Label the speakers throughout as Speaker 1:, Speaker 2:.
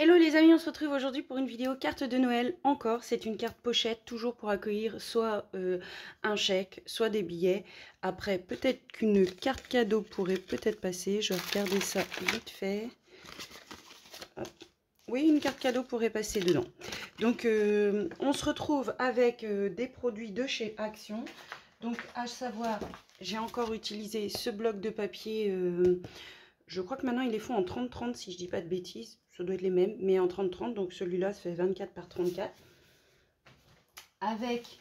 Speaker 1: Hello les amis, on se retrouve aujourd'hui pour une vidéo carte de Noël. Encore, c'est une carte pochette, toujours pour accueillir soit un chèque, soit des billets. Après, peut-être qu'une carte cadeau pourrait peut-être passer. Je vais regarder ça vite fait. Hop. Oui, une carte cadeau pourrait passer dedans. Donc, on se retrouve avec des produits de chez Action. Donc, à savoir, j'ai encore utilisé ce bloc de papier. Je crois que maintenant, ils les font en 30-30, si je dis pas de bêtises. Ça doit être les mêmes, mais en 30-30. Donc, celui-là, ça fait 24 par 34. Avec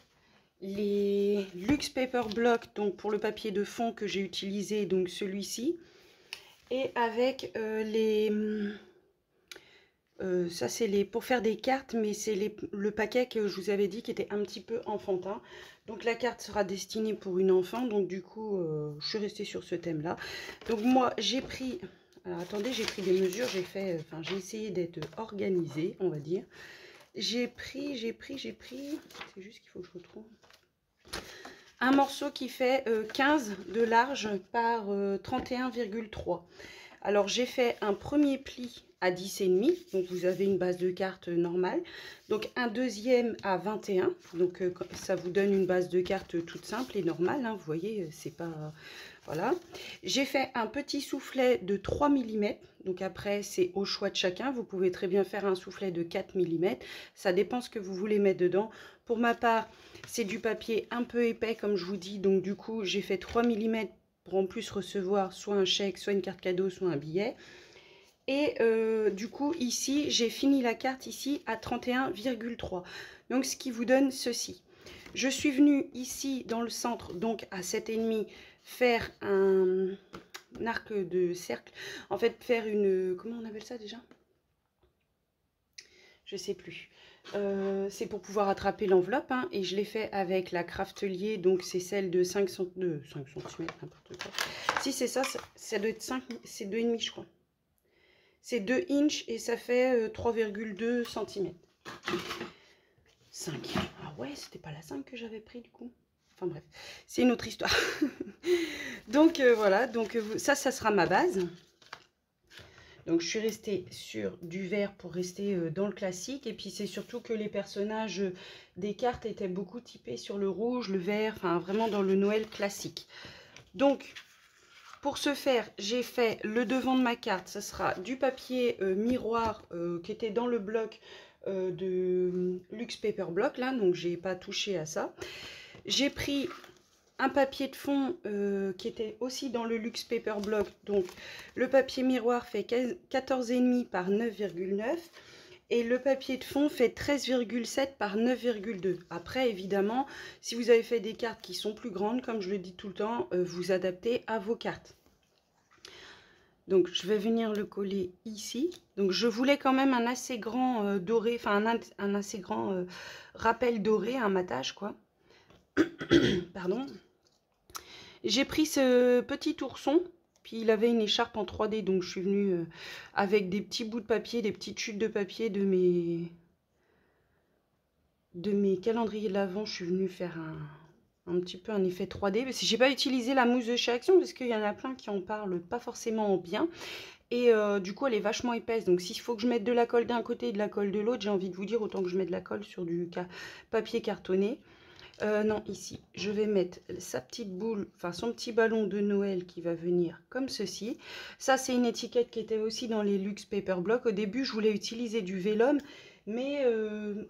Speaker 1: les Luxe Paper Block, donc pour le papier de fond que j'ai utilisé, donc celui-ci. Et avec ça, c'est les pour faire des cartes, mais c'est le paquet que je vous avais dit qui était un petit peu enfantin. Donc la carte sera destinée pour une enfant. Donc du coup, je suis restée sur ce thème-là. Donc moi, j'ai pris... Alors attendez, j'ai pris des mesures. J'ai essayé d'être organisée, on va dire. J'ai pris... C'est juste qu'il faut que je retrouve. Un morceau qui fait 15 de large par 31,3. Alors j'ai fait un premier pli à 10,5, donc vous avez une base de carte normale. Donc un deuxième à 21, donc ça vous donne une base de carte toute simple et normale, hein, vous voyez, c'est pas... Voilà. J'ai fait un petit soufflet de 3 mm, donc après c'est au choix de chacun, vous pouvez très bien faire un soufflet de 4 mm, ça dépend ce que vous voulez mettre dedans. Pour ma part, c'est du papier un peu épais comme je vous dis, donc du coup j'ai fait 3 mm pour en plus recevoir soit un chèque, soit une carte cadeau, soit un billet. Et du coup, ici, j'ai fini la carte ici à 31,3. Donc, ce qui vous donne ceci. Je suis venue ici dans le centre, donc à 7,5, faire un arc de cercle. En fait, faire une... Comment on appelle ça déjà? Je sais plus. C'est pour pouvoir attraper l'enveloppe, hein, et je l'ai fait avec la Craftelier, donc c'est celle de 5 cm, n'importe quoi. Si c'est ça, ça doit être 5, c'est 2,5 je crois. C'est 2 inches et ça fait 3,2 cm. 5. Ah ouais, c'était pas la 5 que j'avais pris du coup. Enfin bref, c'est une autre histoire. Donc voilà, donc ça sera ma base. Donc je suis restée sur du vert pour rester dans le classique. Et puis c'est surtout que les personnages des cartes étaient beaucoup typés sur le rouge, le vert, enfin vraiment dans le Noël classique. Donc pour ce faire, j'ai fait le devant de ma carte. Ce sera du papier miroir qui était dans le bloc de Luxe Paper Block là. Donc j'ai pas touché à ça. J'ai pris un papier de fond qui était aussi dans le Luxe Paper Block. Donc le papier miroir fait 14,5 par 9,9 et le papier de fond fait 13,7 par 9,2. Après évidemment, si vous avez fait des cartes qui sont plus grandes, comme je le dis tout le temps, vous adaptez à vos cartes. Donc je vais venir le coller ici. Donc je voulais quand même un assez grand doré, enfin un assez grand rappel doré, un matage quoi. Pardon. J'ai pris ce petit ourson, puis il avait une écharpe en 3D, donc je suis venue avec des petits bouts de papier, des petites chutes de papier de mes calendriers de l'Avent. Je suis venue faire un petit peu un effet 3D, parce que j'ai pas utilisé la mousse de chez Action, parce qu'il y en a plein qui en parlent pas forcément bien. Et du coup, elle est vachement épaisse. Donc, s'il faut que je mette de la colle d'un côté et de la colle de l'autre, j'ai envie de vous dire, autant que je mette de la colle sur du papier cartonné. Non, ici, je vais mettre sa petite boule, enfin son petit ballon de Noël qui va venir comme ceci. Ça, c'est une étiquette qui était aussi dans les Luxe Paper Block. Au début, je voulais utiliser du vélum, mais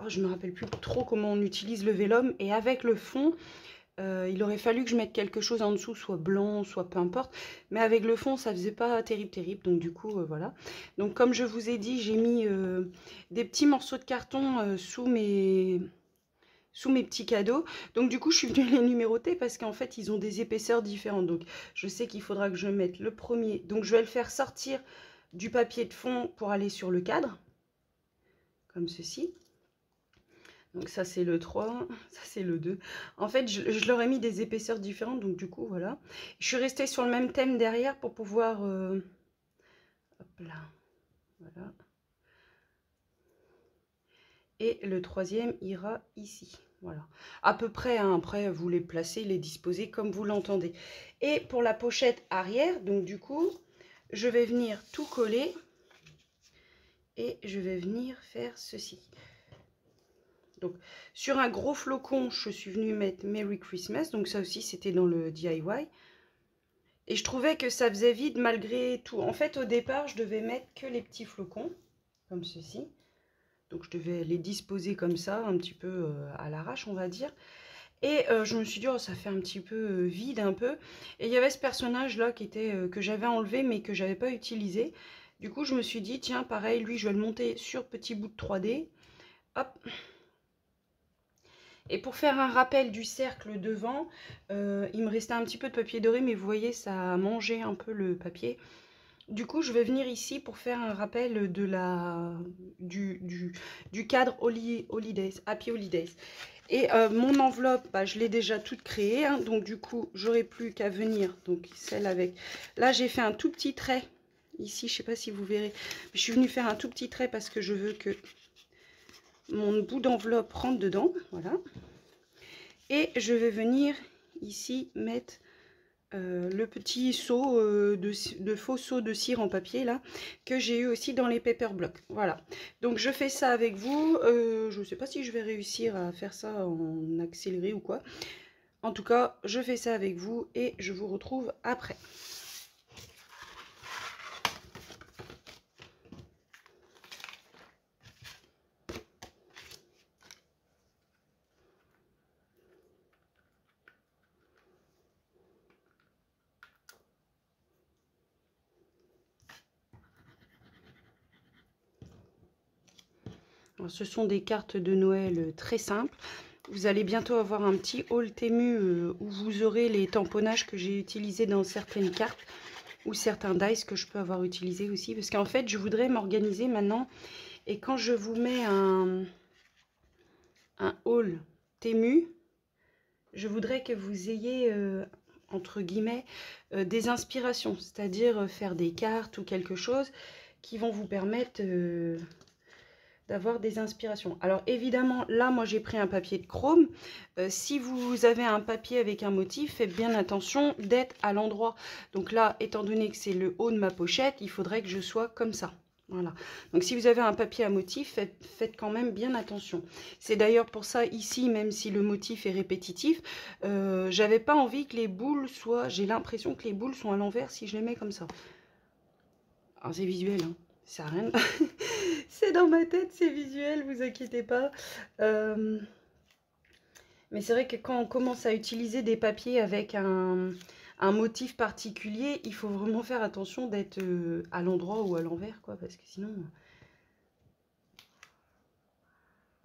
Speaker 1: je ne me rappelle plus trop comment on utilise le vélum. Et avec le fond, il aurait fallu que je mette quelque chose en dessous, soit blanc, soit peu importe. Mais avec le fond, ça faisait pas terrible. Donc du coup, voilà. Donc comme je vous ai dit, j'ai mis des petits morceaux de carton sous mes petits cadeaux. Donc du coup, je suis venue les numéroter parce qu'en fait, ils ont des épaisseurs différentes. Donc je sais qu'il faudra que je mette le premier. Donc je vais le faire sortir du papier de fond pour aller sur le cadre. Comme ceci. Donc ça c'est le 3, ça c'est le 2. En fait, je leur ai mis des épaisseurs différentes, donc du coup, voilà. Je suis restée sur le même thème derrière pour pouvoir... hop là, voilà. Et le troisième ira ici. Voilà. À peu près, hein, après, vous les placez, les disposez comme vous l'entendez. Et pour la pochette arrière, donc du coup, je vais venir tout coller. et je vais venir faire ceci. Donc, sur un gros flocon, je suis venue mettre Merry Christmas. Donc, ça aussi, c'était dans le DIY. Et je trouvais que ça faisait vide malgré tout. En fait, au départ, je devais mettre que les petits flocons, comme ceci. Donc, je devais les disposer comme ça, un petit peu à l'arrache, on va dire. Et je me suis dit, oh, ça fait un petit peu vide, un peu. Et il y avait ce personnage-là qui était que j'avais enlevé, mais que j'avais pas utilisé. Du coup, je me suis dit, tiens, pareil, lui, je vais le monter sur petit bout de 3D. Hop. Et pour faire un rappel du cercle devant, il me restait un petit peu de papier doré, mais vous voyez, ça a mangé un peu le papier. Du coup, je vais venir ici pour faire un rappel de du cadre Holidays, Happy Holidays. Et mon enveloppe, bah, je l'ai déjà toute créée, hein, donc du coup, j'aurai plus qu'à venir. Donc celle avec... Là, j'ai fait un tout petit trait. Ici, je ne sais pas si vous verrez. Je suis venue faire un tout petit trait parce que je veux que mon bout d'enveloppe rentre dedans. Voilà. Et je vais venir ici mettre le petit seau de faux seau de cire en papier là que j'ai eu aussi dans les paper blocks. Voilà, donc je fais ça avec vous. Je ne sais pas si je vais réussir à faire ça en accéléré ou quoi. En tout cas, je fais ça avec vous et je vous retrouve après. Alors, ce sont des cartes de Noël très simples. Vous allez bientôt avoir un petit haul Temu où vous aurez les tamponnages que j'ai utilisés dans certaines cartes ou certains dice que je peux avoir utilisés aussi. Parce qu'en fait, je voudrais m'organiser maintenant. Et quand je vous mets un haul Temu, je voudrais que vous ayez, entre guillemets, des inspirations. C'est-à-dire faire des cartes ou quelque chose qui vont vous permettre... d'avoir des inspirations. Alors évidemment, là, moi, j'ai pris un papier de chrome. Si vous avez un papier avec un motif, faites bien attention d'être à l'endroit. Donc là, étant donné que c'est le haut de ma pochette, il faudrait que je sois comme ça. Voilà. Donc si vous avez un papier à motif, faites quand même bien attention. C'est d'ailleurs pour ça, ici, même si le motif est répétitif, j'avais pas envie que les boules soient... J'ai l'impression que les boules sont à l'envers si je les mets comme ça. Alors c'est visuel, hein. Ça n'a rien... C'est dans ma tête, c'est visuel, vous inquiétez pas. Mais c'est vrai que quand on commence à utiliser des papiers avec un motif particulier, il faut vraiment faire attention d'être à l'endroit ou à l'envers, quoi, parce que sinon...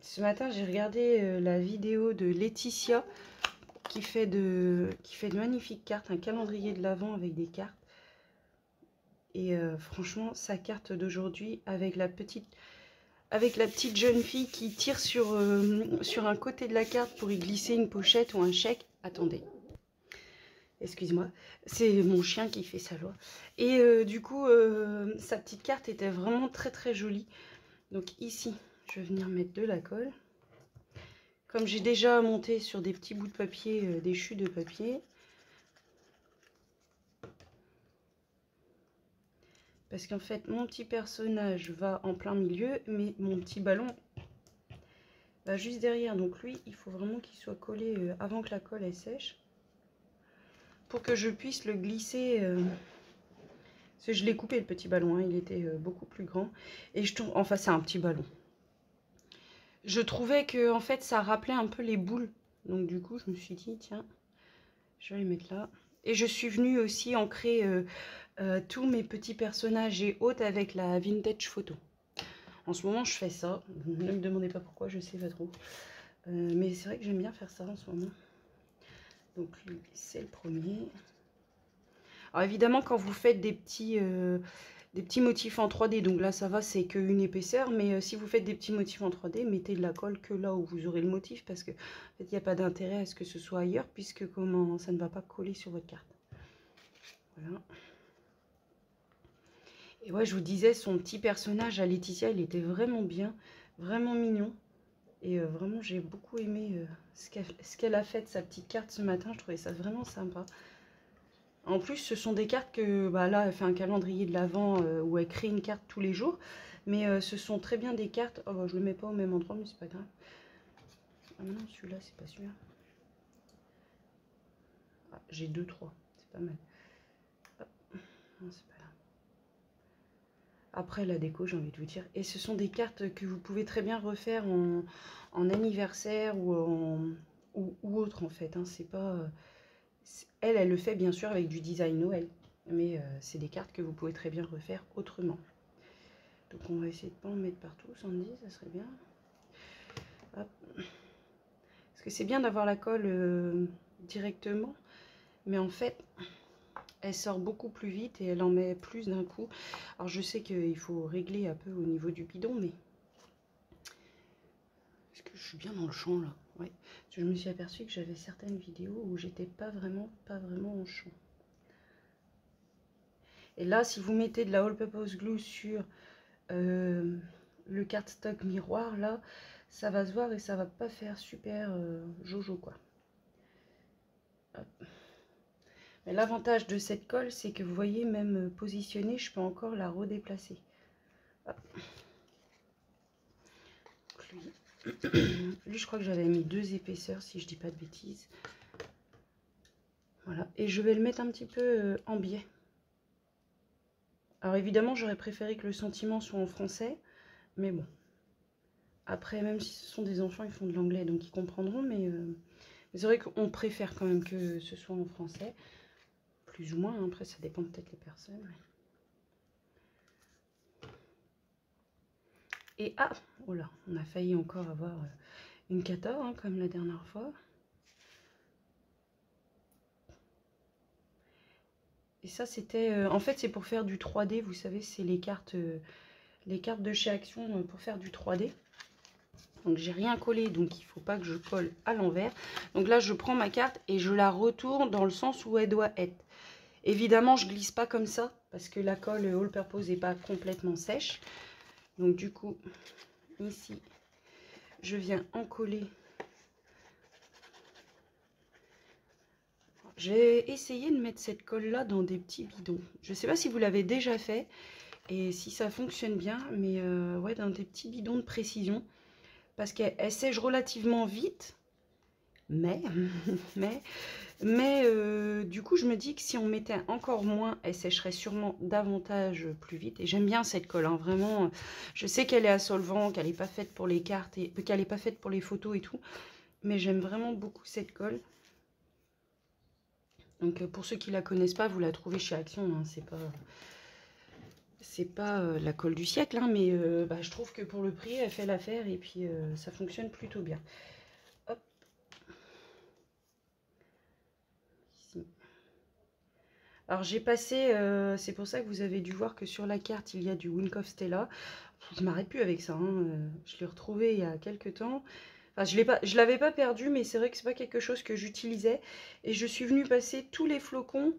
Speaker 1: Ce matin, j'ai regardé la vidéo de Laetitia qui fait de magnifiques cartes, un calendrier de l'Avent avec des cartes. Et franchement, sa carte d'aujourd'hui avec la petite jeune fille qui tire sur un côté de la carte pour y glisser une pochette ou un chèque. Attendez, excuse-moi, c'est mon chien qui fait sa loi. Et du coup, sa petite carte était vraiment très très jolie. Donc ici, je vais venir mettre de la colle. Comme j'ai déjà monté sur des petits bouts de papier, des chutes de papier. Parce qu'en fait, mon petit personnage va en plein milieu, mais mon petit ballon va juste derrière. Donc lui, il faut vraiment qu'il soit collé avant que la colle elle sèche. Pour que je puisse le glisser. Parce que je l'ai coupé le petit ballon, hein, il était beaucoup plus grand. Et je trouve, enfin c'est un petit ballon. Je trouvais que en fait ça rappelait un peu les boules. Donc du coup, je me suis dit, tiens, je vais les mettre là. Et je suis venue aussi ancrer... tous mes petits personnages et autres avec la vintage photo. En ce moment, je fais ça. Ne me demandez pas pourquoi, je sais pas trop. Mais c'est vrai que j'aime bien faire ça en ce moment. Donc, lui, c'est le premier. Alors, évidemment, quand vous faites des petits motifs en 3D, donc là, ça va, c'est qu'une épaisseur. Mais si vous faites des petits motifs en 3D, mettez de la colle que là où vous aurez le motif. Parce que, en fait, il n'y a pas d'intérêt à ce que ce soit ailleurs, puisque comment ça ne va pas coller sur votre carte. Voilà. Et ouais, je vous disais, son petit personnage à Laetitia, il était vraiment bien, vraiment mignon. Et vraiment, j'ai beaucoup aimé ce qu'elle a fait de sa petite carte ce matin. Je trouvais ça vraiment sympa. En plus, ce sont des cartes que, bah là, elle fait un calendrier de l'Avent où elle crée une carte tous les jours. Mais ce sont très bien des cartes. Oh, bah, je le mets pas au même endroit, mais c'est pas grave. Ah non, celui-là, c'est pas celui-là. Ah, j'ai 2, 3. C'est pas mal. Hop. Non, c'est pas là. Après, la déco, j'ai envie de vous dire. Et ce sont des cartes que vous pouvez très bien refaire en anniversaire ou autre, en fait. Hein. C'est pas... Elle le fait, bien sûr, avec du design Noël. Mais c'est des cartes que vous pouvez très bien refaire autrement. Donc, on va essayer de ne pas en mettre partout. Sandy, ça serait bien. Hop. Parce que c'est bien d'avoir la colle directement. Mais en fait, elle sort beaucoup plus vite et elle en met plus d'un coup. Alors je sais qu'il faut régler un peu au niveau du bidon, mais... Est-ce que je suis bien dans le champ là? Ouais. Je me suis aperçue que j'avais certaines vidéos où j'étais pas vraiment en champ. Et là, si vous mettez de la all-purpose glue sur le cardstock miroir, là, ça va se voir et ça va pas faire super jojo quoi. Hop. Mais l'avantage de cette colle, c'est que vous voyez, même positionnée, je peux encore la redéplacer. Hop. Lui, je crois que j'avais mis 2 épaisseurs, si je dis pas de bêtises. Voilà. Et je vais le mettre un petit peu en biais. Alors évidemment, j'aurais préféré que le sentiment soit en français. Mais bon. Après, même si ce sont des enfants, ils font de l'anglais, donc ils comprendront. Mais c'est vrai qu'on préfère quand même que ce soit en français. Plus ou moins, hein. Après ça dépend peut-être des personnes. Et ah, oh là, on a failli encore avoir une 14, hein, comme la dernière fois. Et ça c'était, en fait c'est pour faire du 3D, vous savez, c'est les cartes de chez Action pour faire du 3D. Donc j'ai rien collé, donc il ne faut pas que je colle à l'envers. Donc là je prends ma carte et je la retourne dans le sens où elle doit être. Évidemment je glisse pas comme ça, parce que la colle all purpose n'est pas complètement sèche. Donc du coup, ici, je viens en coller. J'ai essayé de mettre cette colle là dans des petits bidons. Je ne sais pas si vous l'avez déjà fait et si ça fonctionne bien, mais ouais, dans des petits bidons de précision. Parce qu'elle sèche relativement vite, mais du coup je me dis que si on mettait encore moins, elle sécherait sûrement davantage plus vite. Et j'aime bien cette colle, hein, vraiment. Je sais qu'elle est à solvant, qu'elle n'est pas faite pour les cartes, et qu'elle n'est pas faite pour les photos et tout, mais j'aime vraiment beaucoup cette colle. Donc pour ceux qui la connaissent pas, vous la trouvez chez Action, hein, c'est pas la colle du siècle, hein, mais bah, je trouve que pour le prix, elle fait l'affaire et puis ça fonctionne plutôt bien. Hop. Ici. Alors j'ai passé, c'est pour ça que vous avez dû voir que sur la carte, il y a du Wink of Stella. Je m'arrête plus avec ça, hein. Je l'ai retrouvé il y a quelques temps. Enfin, je l'avais pas perdu, mais c'est vrai que c'est pas quelque chose que j'utilisais. Et je suis venue passer tous les flocons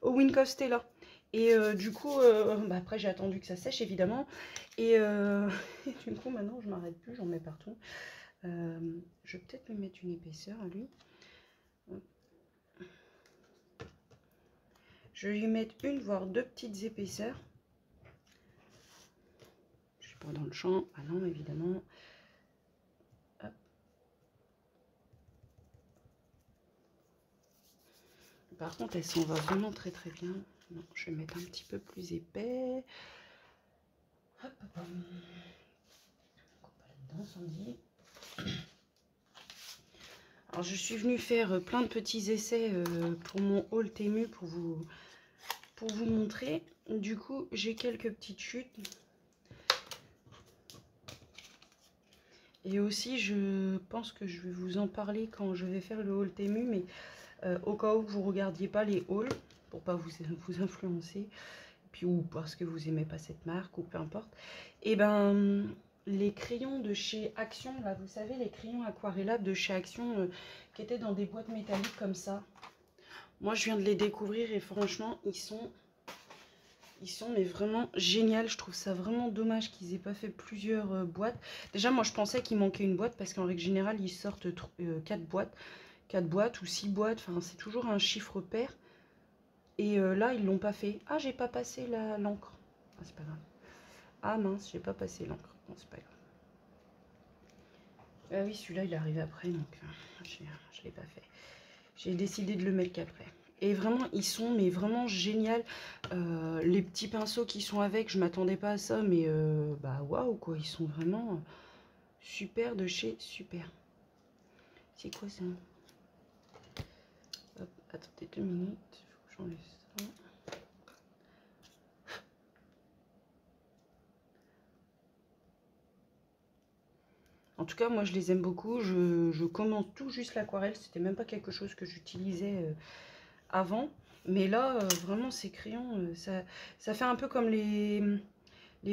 Speaker 1: au Wink of Stella. Et du coup, bah après j'ai attendu que ça sèche évidemment. Et, et du coup maintenant je m'arrête plus, j'en mets partout. Je vais peut-être lui mettre une épaisseur à lui. Je vais lui mettre une voire 2 petites épaisseurs. Je suis pas dans le champ. Ah non, évidemment. Hop. Par contre, elle s'en va vraiment très très bien. Non, je vais mettre un petit peu plus épais. Hop, hop, hop. Là-dedans, Sandy. Alors, je suis venue faire plein de petits essais pour mon haul Temu pour vous montrer. Du coup, j'ai quelques petites chutes. Et aussi, je pense que je vais vous en parler quand je vais faire le haul Temu, mais au cas où vous ne regardiez pas les hauls, pour pas vous influencer, puis ou parce que vous aimez pas cette marque, ou peu importe, et ben les crayons de chez Action, là, vous savez, les crayons aquarellables de chez Action qui étaient dans des boîtes métalliques comme ça. Moi, je viens de les découvrir et franchement, ils sont mais vraiment géniaux. Je trouve ça vraiment dommage qu'ils aient pas fait plusieurs boîtes. Déjà, moi, je pensais qu'il manquait une boîte parce qu'en règle générale, ils sortent 4 boîtes ou 6 boîtes. Enfin, c'est toujours un chiffre pair. Et là, ils l'ont pas fait. Ah, j'ai pas passé l'encre. Ah, c'est pas grave. Ah mince, j'ai pas passé l'encre. Bon, c'est pas grave. Ah oui, celui-là, il est arrivé après, donc je l'ai pas fait. J'ai décidé de le mettre qu'après. Et vraiment, ils sont mais vraiment génial. Les petits pinceaux qui sont avec, je m'attendais pas à ça, mais bah waouh quoi, ils sont vraiment super de chez super. C'est quoi ça? Hop, attendez 2 minutes, faut que j'enlève ça. En tout cas, moi je les aime beaucoup. Je commence tout juste l'aquarelle. C'était même pas quelque chose que j'utilisais avant. Mais là, vraiment, ces crayons, ça fait un peu comme les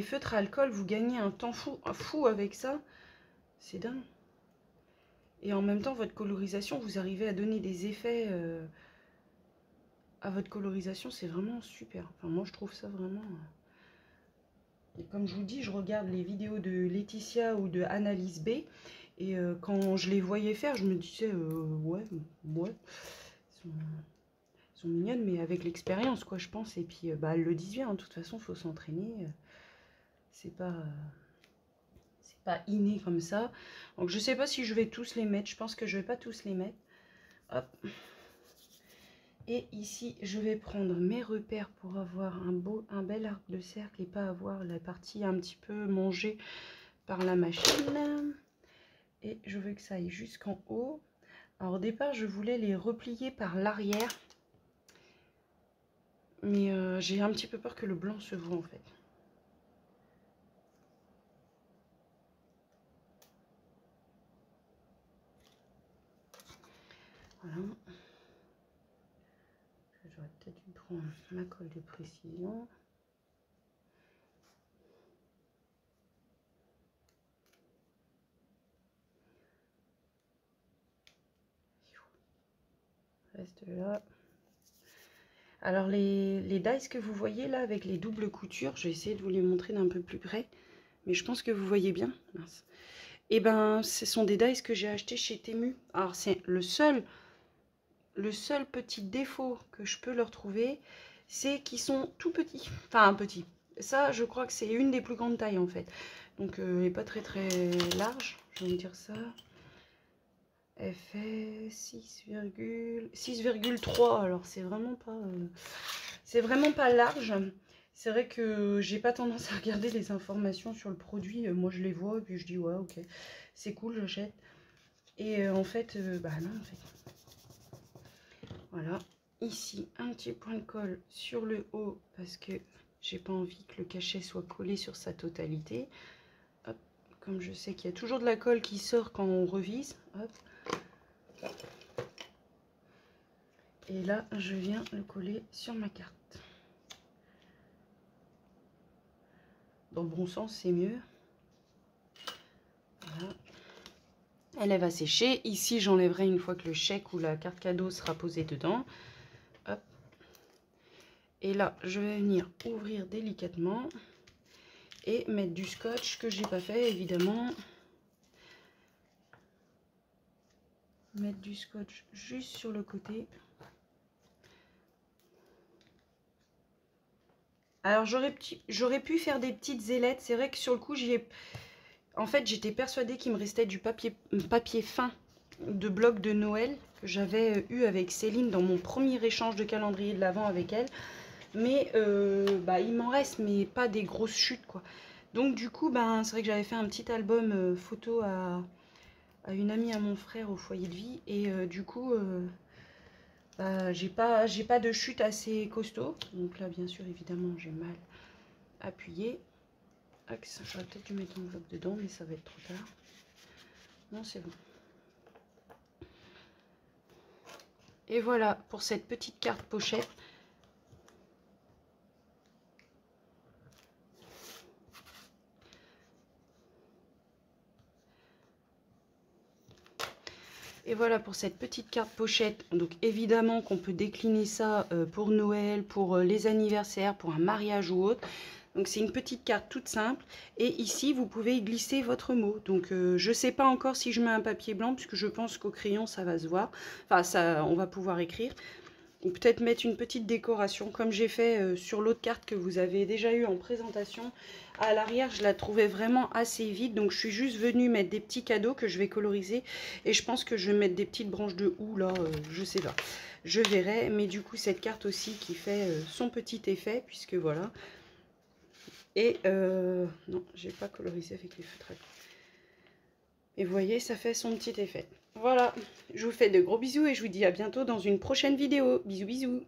Speaker 1: feutres à alcool. Vous gagnez un temps fou avec ça. C'est dingue. Et en même temps, votre colorisation, vous arrivez à donner des effets à votre colorisation. C'est vraiment super. Enfin, moi, je trouve ça vraiment... Et comme je vous dis, je regarde les vidéos de Laetitia ou de Annalise B. Et quand je les voyais faire, je me disais, ouais, elles sont mignonnes, mais avec l'expérience, quoi, je pense. Et puis, bah, elles le disent bien, hein, de toute façon, il faut s'entraîner. C'est pas inné comme ça. Donc, je sais pas si je vais tous les mettre. Je pense que je vais pas tous les mettre. Hop. Et ici, je vais prendre mes repères pour avoir un bel arc de cercle et pas avoir la partie un petit peu mangée par la machine. Et je veux que ça aille jusqu'en haut. Alors au départ, je voulais les replier par l'arrière. Mais j'ai un petit peu peur que le blanc se voie en fait. Voilà. J'aurais peut-être dû prendre ma colle de précision. Reste là. Alors les dies que vous voyez là avec les doubles coutures, je vais essayer de vous les montrer d'un peu plus près. Mais je pense que vous voyez bien. Mince. Et ben ce sont des dies que j'ai achetés chez Temu. Alors c'est le seul petit défaut que je peux leur trouver, c'est qu'ils sont tout petits. Enfin petits. Ça je crois que c'est une des plus grandes tailles en fait. Donc elle n'est pas très large. Je vais vous dire ça. Elle fait 6,3. Alors c'est vraiment pas large. C'est vrai que j'ai pas tendance à regarder les informations sur le produit. Moi je les vois et puis je dis ouais ok c'est cool, j'achète. Et en fait bah non en fait. Voilà. Ici un petit point de colle sur le haut parce que j'ai pas envie que le cachet soit collé sur sa totalité. Hop. Comme je sais qu'il y a toujours de la colle qui sort quand on revise. Hop. Et là, je viens le coller sur ma carte. Dans le bon sens, c'est mieux. Voilà. Elle va sécher. Ici, j'enlèverai une fois que le chèque ou la carte cadeau sera posée dedans. Hop. Et là, je vais venir ouvrir délicatement et mettre du scotch que j'ai pas fait, évidemment. Mettre du scotch juste sur le côté. Alors, j'aurais pu faire des petites ailettes. C'est vrai que sur le coup, en fait, j'étais persuadée qu'il me restait du papier fin de bloc de Noël que j'avais eu avec Céline dans mon premier échange de calendrier de l'Avent avec elle. Mais bah, il m'en reste, mais pas des grosses chutes, quoi. Donc, du coup, ben, c'est vrai que j'avais fait un petit album photo à une amie à mon frère au foyer de vie. Et du coup, bah, j'ai pas de chute assez costaud. Donc là, bien sûr, évidemment, j'ai mal appuyé. J'aurais peut-être dû mettre l'enveloppe dedans, mais ça va être trop tard. Non, c'est bon. Et voilà pour cette petite carte pochette. Et voilà pour cette petite carte pochette. Donc évidemment qu'on peut décliner ça pour Noël, pour les anniversaires, pour un mariage ou autre. Donc c'est une petite carte toute simple. Et ici, vous pouvez y glisser votre mot. Donc je ne sais pas encore si je mets un papier blanc, puisque je pense qu'au crayon, ça va se voir. Enfin, ça, on va pouvoir écrire. Ou peut-être mettre une petite décoration comme j'ai fait sur l'autre carte que vous avez déjà eu en présentation. À l'arrière, je la trouvais vraiment assez vide. Donc, je suis juste venue mettre des petits cadeaux que je vais coloriser. Et je pense que je vais mettre des petites branches de houx là. Je sais pas. Je verrai. Mais du coup, cette carte aussi qui fait son petit effet. Puisque voilà. Et non, j'ai pas colorisé avec les feutres. Et vous voyez, ça fait son petit effet. Voilà, je vous fais de gros bisous et je vous dis à bientôt dans une prochaine vidéo. Bisous bisous.